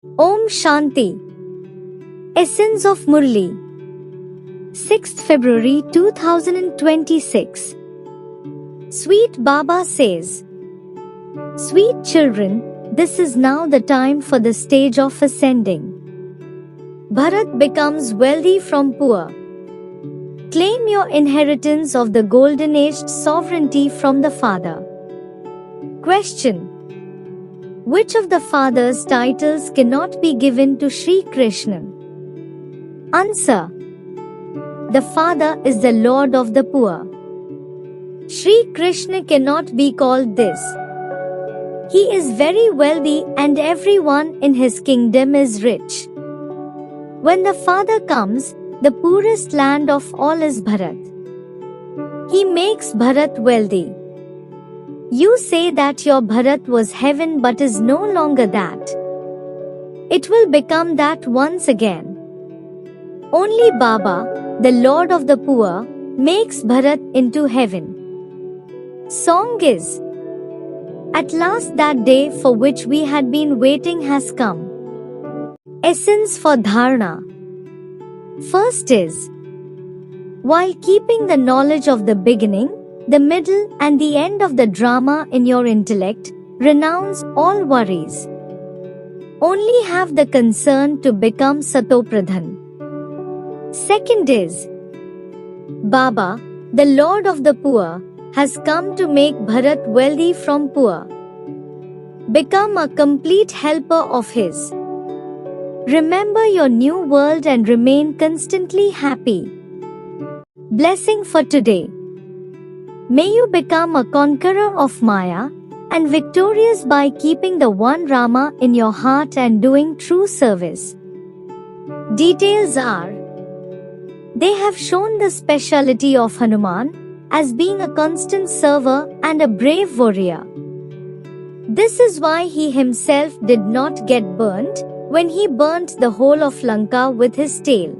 Om Shanti. Essence of Murli. 6th February 2026. Sweet Baba says, Sweet children, this is now the time for the stage of ascending. Bharat becomes wealthy from poor. Claim your inheritance of the golden aged sovereignty from the Father. Question. Which of the Father's titles cannot be given to Sri Krishna? Answer. The Father is the Lord of the poor. Sri Krishna cannot be called this. He is very wealthy and everyone in his kingdom is rich. When the Father comes, the poorest land of all is Bharat. He makes Bharat wealthy. You say that your Bharat was heaven but is no longer that. It will become that once again. Only Baba, the Lord of the poor, makes Bharat into heaven. Song is, At last that day for which we had been waiting has come. Essence for Dharana. First is, while keeping the knowledge of the beginning, the middle and the end of the drama in your intellect, renounce all worries. Only have the concern to become Satopradhan. Second is, Baba, the Lord of the poor, has come to make Bharat wealthy from poor. Become a complete helper of his. Remember your new world and remain constantly happy. Blessing for today. May you become a conqueror of Maya and victorious by keeping the one Rama in your heart and doing true service. Details are, they have shown the speciality of Hanuman as being a constant server and a brave warrior. This is why he himself did not get burnt when he burnt the whole of Lanka with his tail.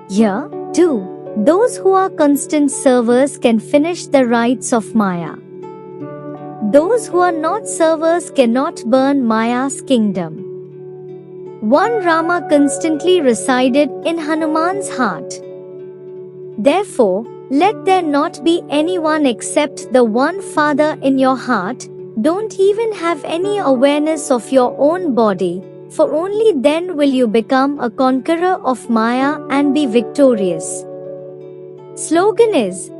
Here, too, those who are constant servers can finish the rites of Maya. Those who are not servers cannot burn Maya's kingdom. One Rama constantly resided in Hanuman's heart. Therefore, let there not be anyone except the one Father in your heart. Don't even have any awareness of your own body, for only then will you become a conqueror of Maya and be victorious. Slogan is,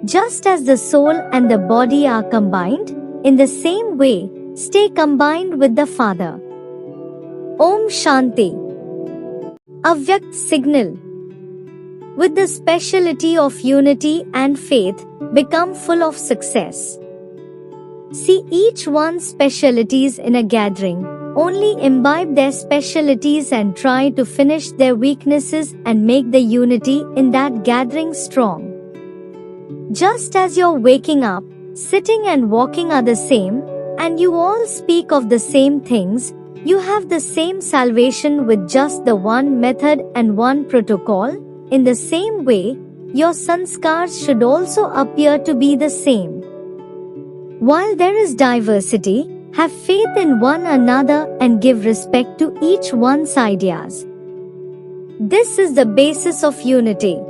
just as the soul and the body are combined, in the same way, stay combined with the Father. Om Shanti. Avyakt signal. With the speciality of unity and faith, become full of success. See each one's specialities in a gathering. Only imbibe their specialities and try to finish their weaknesses and make the unity in that gathering strong. Just as your waking up, sitting and walking are the same, and you all speak of the same things, you have the same salvation with just the one method and one protocol. In the same way, your sanskars should also appear to be the same. While there is diversity, have faith in one another and give respect to each one's ideas. This is the basis of unity.